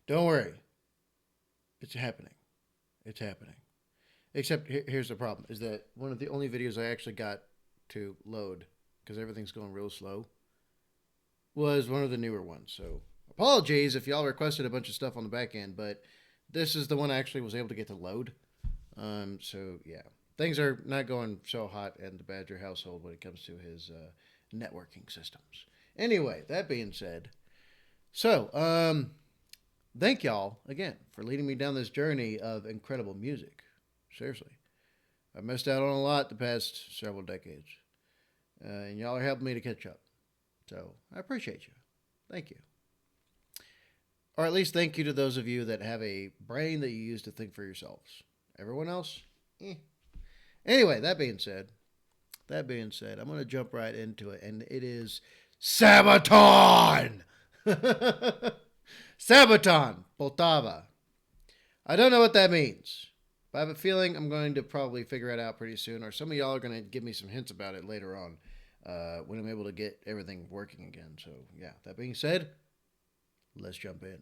Don't worry. It's happening. It's happening. Except here's the problem: is that one of the only videos I actually got to load because everything's going real slow was one of the newer ones. So apologies if y'all requested a bunch of stuff on the back end, but this is the one I actually was able to get to load. So yeah, things are not going so hot in the Badger household when it comes to his networking systems. Anyway, that being said, so thank y'all again for leading me down this journey of incredible music. Seriously, I've missed out on a lot the past several decades, and y'all are helping me to catch up. So I appreciate you. Thank you. Or at least thank you to those of you that have a brain that you use to think for yourselves. Everyone else, Anyway, that being said, I'm going to jump right into it, and it is Sabaton! Sabaton Poltava. I don't know what that means, but I have a feeling I'm going to probably figure it out pretty soon, or some of y'all are going to give me some hints about it later on when I'm able to get everything working again. So, yeah, that being said, let's jump in.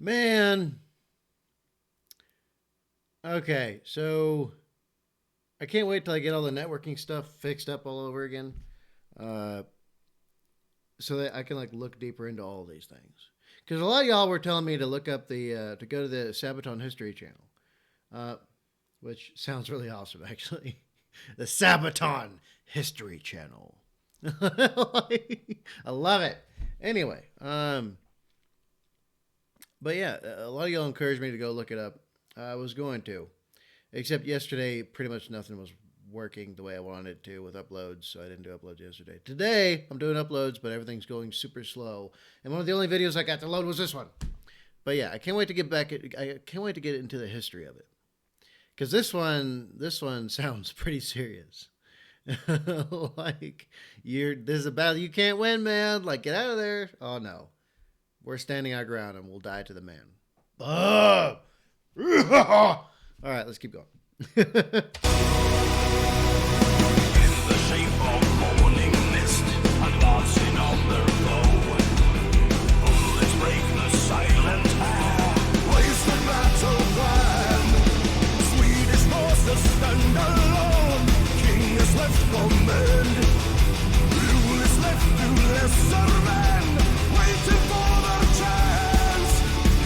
Man. Okay, so I can't wait till I get all the networking stuff fixed up all over again. So that I can like look deeper into all these things. Because a lot of y'all were telling me to look up to go to the Sabaton History channel. Which sounds really awesome, actually. The Sabaton History channel. I love it. Anyway, but yeah, a lot of y'all encouraged me to go look it up. I was going to, except yesterday, pretty much nothing was working the way I wanted it to with uploads, so I didn't do uploads yesterday. Today, I'm doing uploads, but everything's going super slow. And one of the only videos I got to load was this one. But yeah, I can't wait to get back. I can't wait to get into the history of it, because this one sounds pretty serious. Like there's a battle you can't win, man. Like, get out of there. Oh no. We're standing our ground and we'll die to the man. All right, let's keep going. In the shape of morning mist, advancing on their flow. Bullets break the silent air. Waste the battle plan. Swedish forces stand alone. King is left command. Rule is left to lesser men. Waiting for their chance.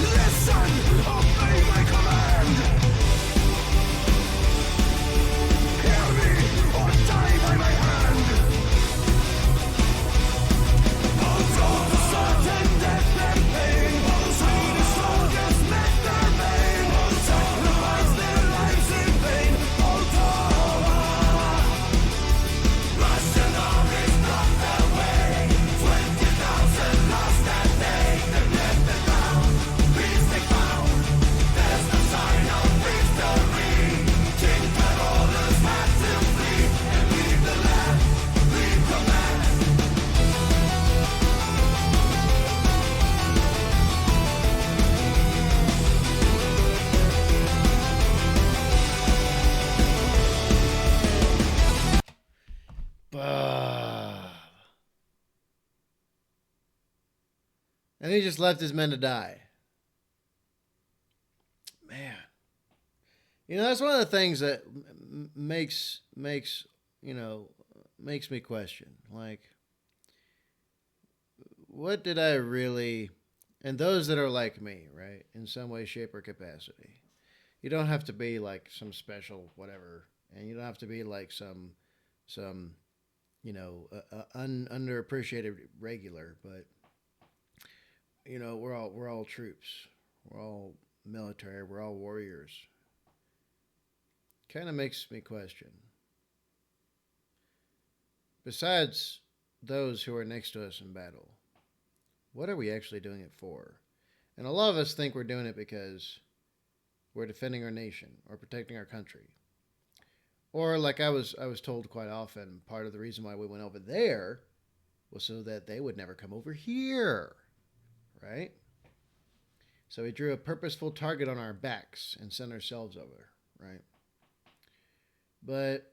Listen, obey my command. Hear me or die by my hand. And he just left his men to die. Man, that's one of the things that you know makes me question. Like, what did I really? And those that are like me, right, in some way, shape, or capacity. You don't have to be like some special whatever, and you don't have to be like some underappreciated regular, but we're all troops, we're all military, we're all warriors. Kind of makes me question. Besides those who are next to us in battle, what are we actually doing it for? And a lot of us think we're doing it because we're defending our nation or protecting our country. Or like I was told quite often, part of the reason why we went over there was so that they would never come over here, right? So we drew a purposeful target on our backs and sent ourselves over, right? But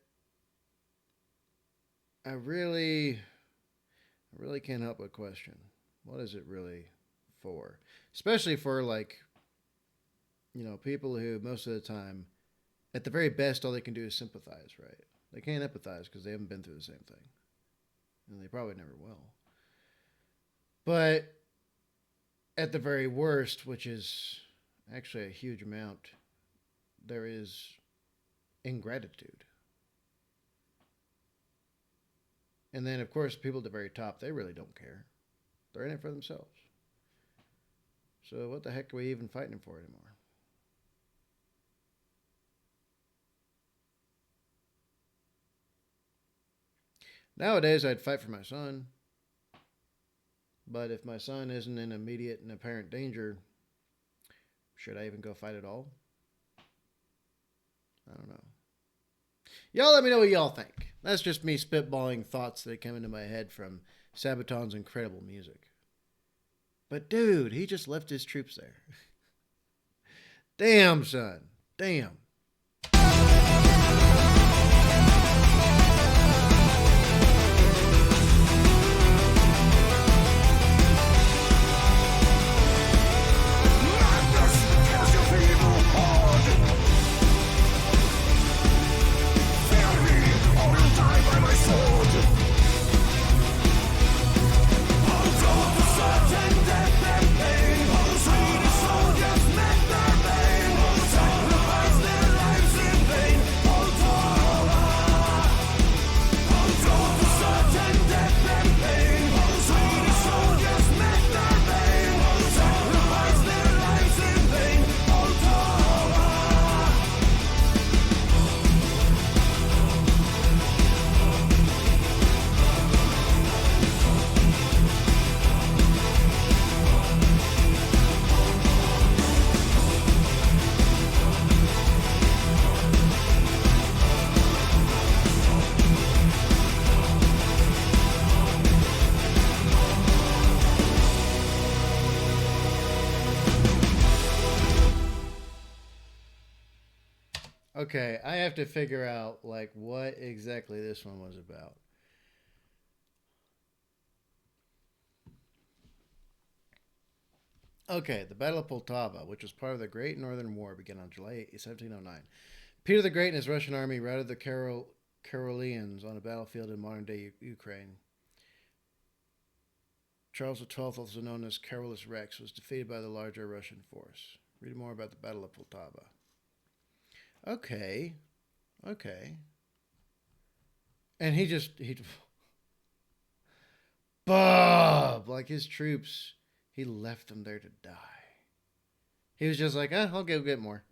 I really can't help but question, what is it really for? Especially for like, people who most of the time, at the very best, all they can do is sympathize, right? They can't empathize because they haven't been through the same thing. And they probably never will. But at the very worst, which is actually a huge amount, there is ingratitude. And then, of course, people at the very top, they really don't care. They're in it for themselves. So what the heck are we even fighting for anymore? Nowadays, I'd fight for my son. But if my son isn't in immediate and apparent danger, should I even go fight at all? I don't know. Y'all let me know what y'all think. That's just me spitballing thoughts that come into my head from Sabaton's incredible music. But dude, he just left his troops there. Damn, son. Damn. Okay, I have to figure out like what exactly this one was about. Okay, the Battle of Poltava, which was part of the Great Northern War, began on July 1709. Peter the Great and his Russian army routed the Karelians on a battlefield in modern-day Ukraine. Charles XII, also known as Carolus Rex, was defeated by the larger Russian force. Read more about the Battle of Poltava. Okay, okay. And he Bob, like his troops, he left them there to die. He was just like, I'll go get more.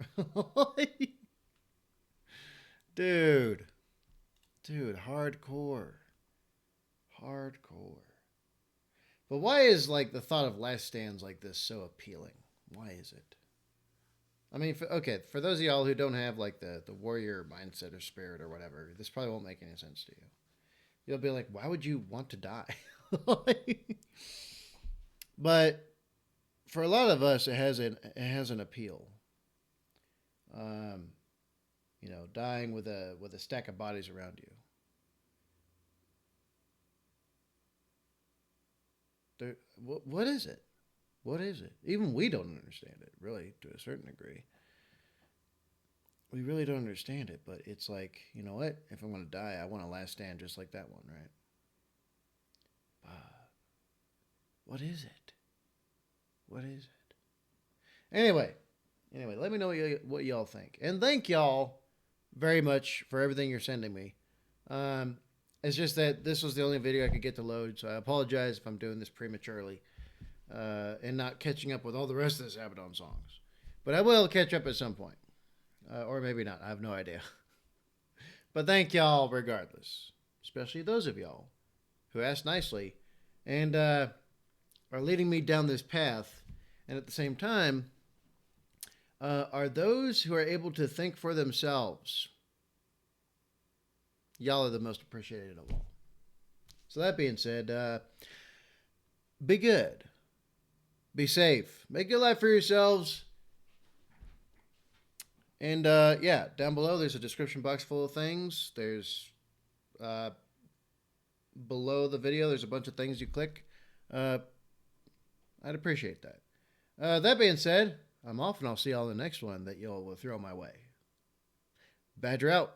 Dude, hardcore. Hardcore. But why is like the thought of last stands like this so appealing? Why is it? I mean, for those of y'all who don't have like the warrior mindset or spirit or whatever, this probably won't make any sense to you. You'll be like, why would you want to die? But for a lot of us, it has an appeal. Dying with a stack of bodies around you. What is it? What is it? Even we don't understand it, really, to a certain degree. We really don't understand it, but it's like, you know what? If I'm going to die, I want a last stand just like that one, right? What is it? What is it? Anyway, let me know what y'all think. And thank y'all very much for everything you're sending me. Um, it's just that this was the only video I could get to load, so I apologize if I'm doing this prematurely and not catching up with all the rest of the SABATON songs. But I will catch up at some point. Or maybe not. I have no idea. But thank y'all regardless. Especially those of y'all who asked nicely and are leading me down this path. And at the same time, are those who are able to think for themselves. Y'all are the most appreciated of all. So that being said, be good. Be safe. Make your life for yourselves. And yeah, down below there's a description box full of things. There's below the video there's a bunch of things you click. I'd appreciate that. That being said, I'm off and I'll see y'all in the next one that y'all will throw my way. Badger out.